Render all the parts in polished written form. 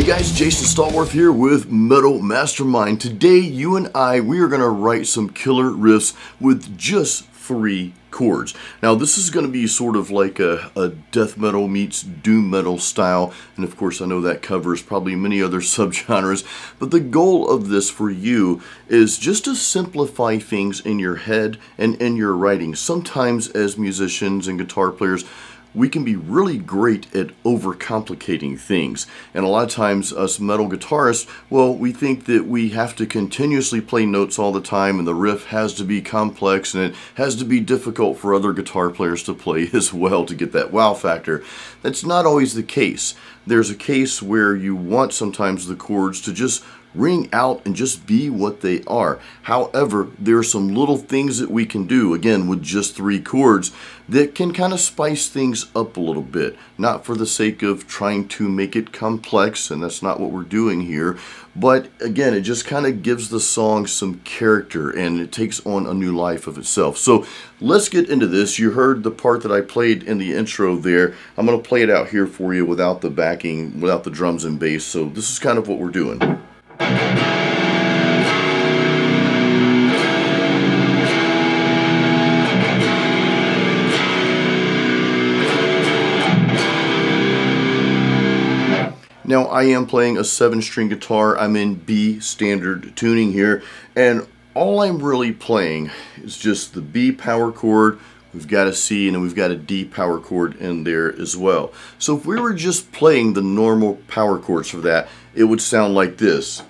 Hey guys, Jason Stallworth here with Metal Mastermind. Today, you and we are going to write some killer riffs with just 3 chords. Now, this is going to be sort of like a death metal meets doom metal style, and of course, I know that covers probably many other subgenres, but the goal of this for you is just to simplify things in your head and in your writing. Sometimes, as musicians and guitar players, we can be really great at overcomplicating things. And a lot of times, us metal guitarists, well, we think that we have to continuously play notes all the time, and the riff has to be complex, and it has to be difficult for other guitar players to play as well to get that wow factor. That's not always the case. There's a case where you want sometimes the chords to just ring out and just be what they are. However, there are some little things that we can do, again, with just 3 chords that can kind of spice things up a little bit. Not for the sake of trying to make it complex, and that's not what we're doing here, but again, it just kind of gives the song some character and it takes on a new life of itself. So let's get into this. You heard the part that I played in the intro there. I'm going to play it out here for you without the backing, without the drums and bass. So this is kind of what we're doing. Now, I am playing a 7-string guitar. I'm in B standard tuning here, and all I'm really playing is just the B power chord. We've got a C, and then we've got a D power chord in there as well. So if we were just playing the normal power chords for that, it would sound like this.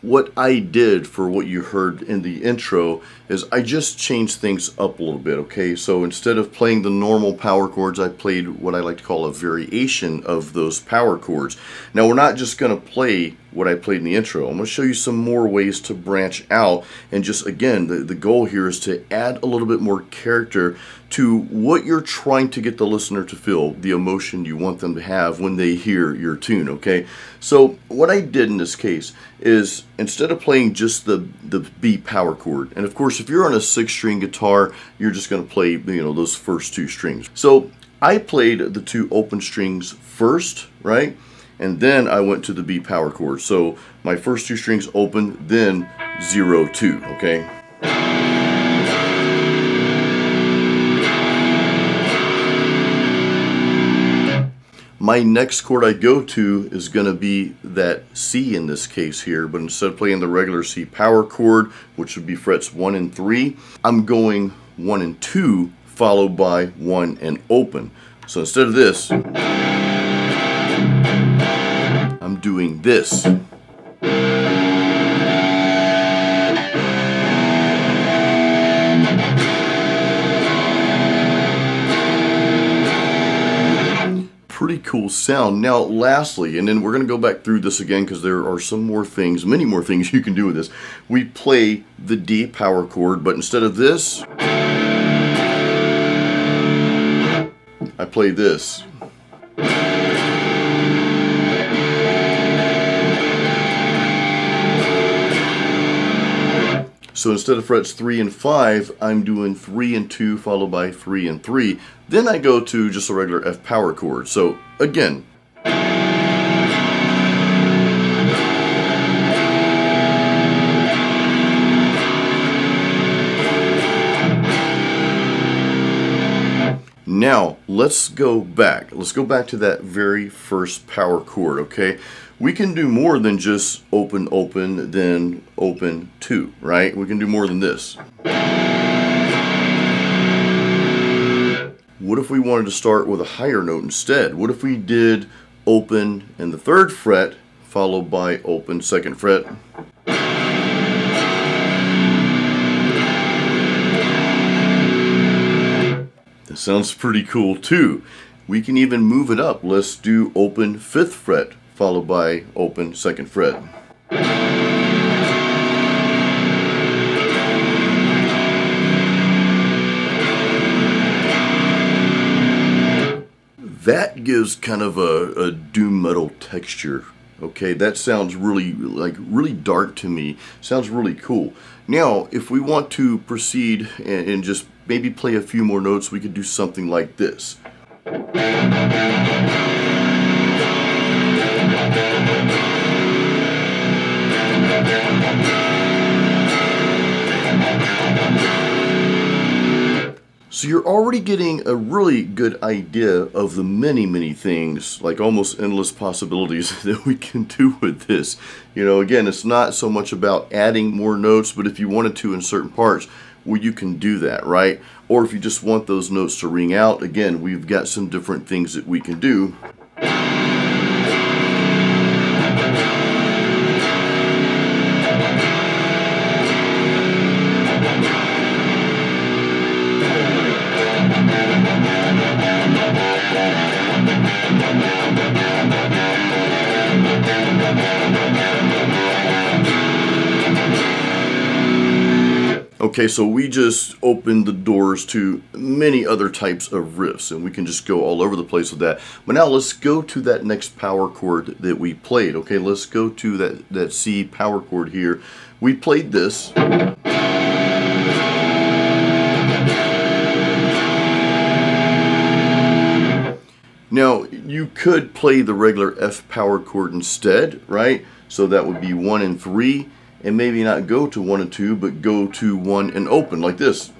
What I did for what you heard in the intro is I just changed things up a little bit, okay? So instead of playing the normal power chords, I played what I like to call a variation of those power chords. Now, we're not just going to play what I played in the intro. I'm going to show you some more ways to branch out, and just, again, the goal here is to add a little bit more character to what you're trying to get the listener to feel, the emotion you want them to have when they hear your tune, okay? So what I did in this case is, instead of playing just the B power chord, and of course if you're on a 6-string guitar, you're just going to play, you know, those first 2 strings. So I played the 2 open strings first, right? And then I went to the B power chord. So my first 2 strings open, then 0, 2, okay? My next chord I go to is going to be that C in this case here, but instead of playing the regular C power chord, which would be frets 1 and 3, I'm going 1 and 2 followed by 1 and open. So instead of this, I'm doing this. Pretty cool sound. Now, lastly, and then we're going to go back through this again because there are some more things, many more things you can do with this. We play the D power chord, but instead of this, I play this. So instead of frets 3 and 5, I'm doing 3 and 2 followed by 3 and 3. Then I go to just a regular F power chord. So again, now let's go back. Let's go back to that very first power chord, okay? We can do more than just open, open, then open 2, right? We can do more than this. What if we wanted to start with a higher note instead? What if we did open in the 3rd fret followed by open 2nd fret? That sounds pretty cool too. We can even move it up. Let's do open 5th fret followed by open 2nd fret. That gives kind of a doom metal texture Okay, that sounds really dark to me. Sounds really cool. Now, if we want to proceed and just maybe play a few more notes, we could do something like this. So you're already getting a really good idea of the many things, like almost endless possibilities that we can do with this. You know, again, it's not so much about adding more notes, but if you wanted to in certain parts, well, you can do that, right? Or if you just want those notes to ring out, again, we've got some different things that we can do. Okay, so we just opened the doors to many other types of riffs, and we can just go all over the place with that. But now let's go to that next power chord that we played. Okay, let's go to that C power chord here. We played this. Now, you could play the regular F power chord instead, right? So that would be 1 and 3. And maybe not go to 1 and 2, but go to 1 and open, like this.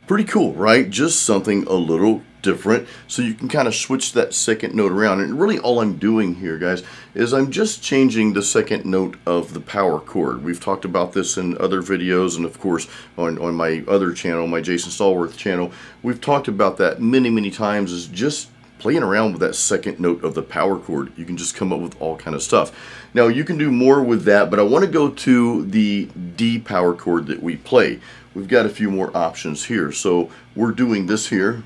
Pretty cool, right? Just something a little different, so you can kind of switch that second note around. And really all I'm doing here, guys, is I'm just changing the second note of the power chord. We've talked about this in other videos, and of course on my other channel, my Jason Stallworth channel, we've talked about that many times, is just playing around with that second note of the power chord. You can just come up with all kind of stuff. Now you can do more with that, but I want to go to the D power chord that we play. We've got a few more options here. So we're doing this here.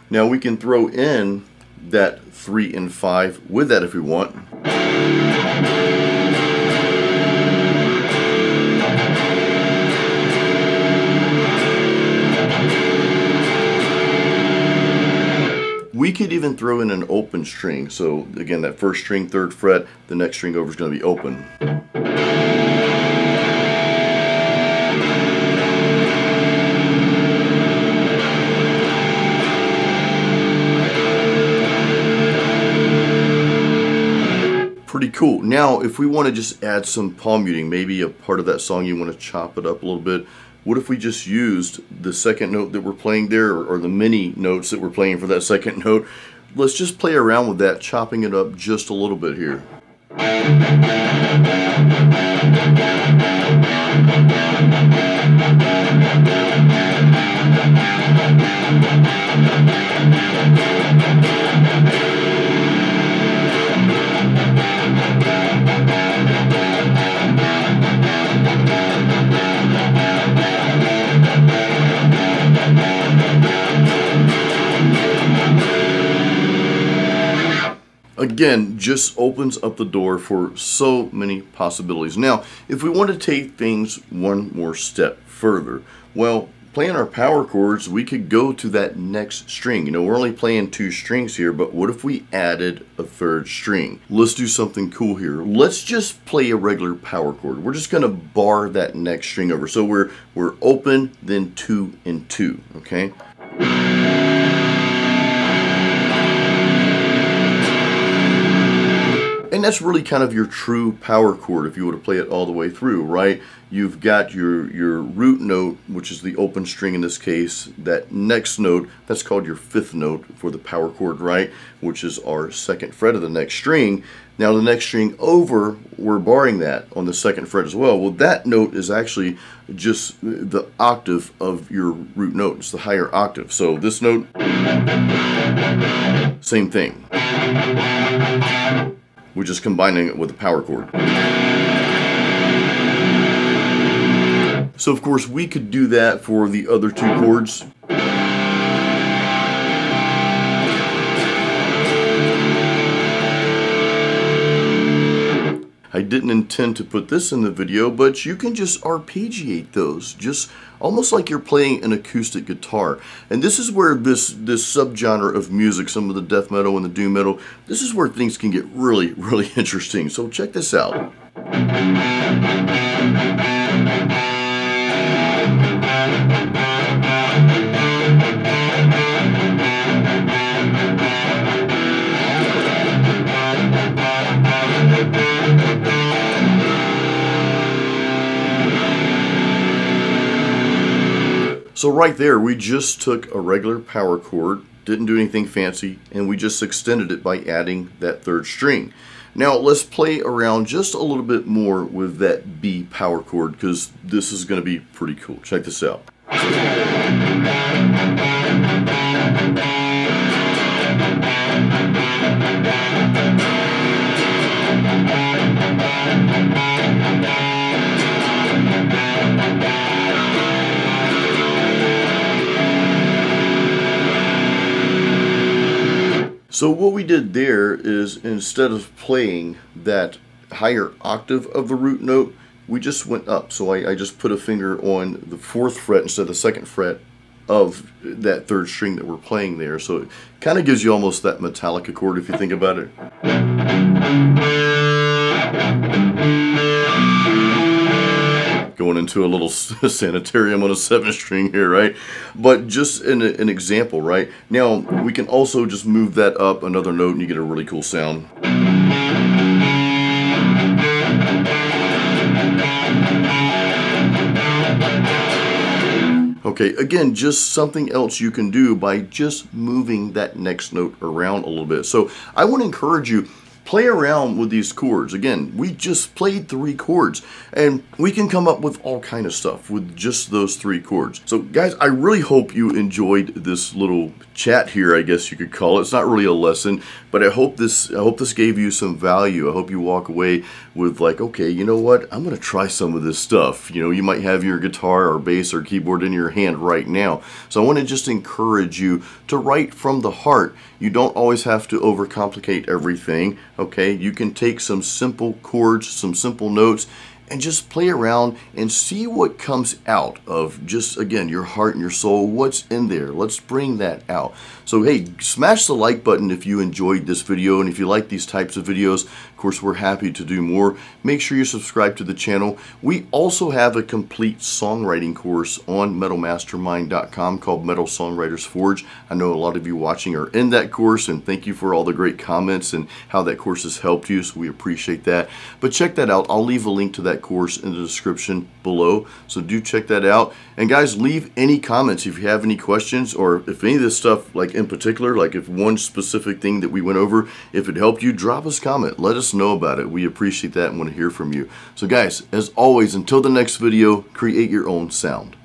Now we can throw in that 3 and 5 with that if we want. We could even throw in an open string. So again, that first string, 3rd fret, the next string over is going to be open. Pretty cool. Now, if we want to just add some palm muting, maybe a part of that song you want to chop it up a little bit, what if we just used the second note that we're playing there, or the many notes that we're playing for that second note? Let's just play around with that, chopping it up just a little bit here. Again, just opens up the door for so many possibilities. Now, if we want to take things one more step further, well, playing our power chords, we could go to that next string. You know, we're only playing 2 strings here, but what if we added a 3rd string? Let's do something cool here. Let's just play a regular power chord. We're just going to bar that next string over. So we're open, then 2 and 2, okay? And that's really kind of your true power chord if you were to play it all the way through, right? You've got your root note, which is the open string in this case. That next note, that's called your 5th note for the power chord, right? Which is our 2nd fret of the next string. Now the next string over, we're barring that on the 2nd fret as well. Well, that note is actually just the octave of your root note. It's the higher octave. So this note, same thing. We're just combining it with a power chord. So of course we could do that for the other 2 chords. didn't intend to put this in the video, but you can just arpeggiate those, just almost like you're playing an acoustic guitar. And this is where this subgenre of music, some of the death metal and the doom metal, this is where things can get really, really interesting. So check this out. So right there, we just took a regular power chord, didn't do anything fancy, and we just extended it by adding that third string. Now let's play around just a little bit more with that B power chord, because this is going to be pretty cool. Check this out. So what we did there is, instead of playing that higher octave of the root note, we just went up. So I just put a finger on the 4th fret instead of the 2nd fret of that 3rd string that we're playing there. So it kind of gives you almost that metallic chord if you think about it. Going into a little sanitarium on a 7th string here, right? But just an example, right? Now we can also just move that up another note and you get a really cool sound. Okay, again, just something else you can do by just moving that next note around a little bit. So I want to encourage you, play around with these chords. Again, we just played 3 chords, and we can come up with all kind of stuff with just those 3 chords. So guys, I really hope you enjoyed this little chat here, I guess you could call it. It's not really a lesson, but I hope this gave you some value. I hope you walk away with like, okay, you know what? I'm going to try some of this stuff. You know, you might have your guitar or bass or keyboard in your hand right now. So I want to just encourage you to write from the heart. You don't always have to overcomplicate everything. Okay, you can take some simple chords, some simple notes, and just play around and see what comes out of just, again, your heart and your soul. What's in there? Let's bring that out. So hey, smash the like button if you enjoyed this video, and if you like these types of videos, of course, we're happy to do more. Make sure you subscribe to the channel. We also have a complete songwriting course on metalmastermind.com called Metal Songwriters Forge. I know a lot of you watching are in that course, and thank you for all the great comments and how that course has helped you, so we appreciate that. But check that out. I'll leave a link to that course in the description below, so do check that out. And guys, leave any comments if you have any questions, or if any of this stuff, like in particular, like if one specific thing that we went over, if it helped you, drop us a comment. Let us know about it. We appreciate that and want to hear from you. So guys, as always, until the next video, create your own sound.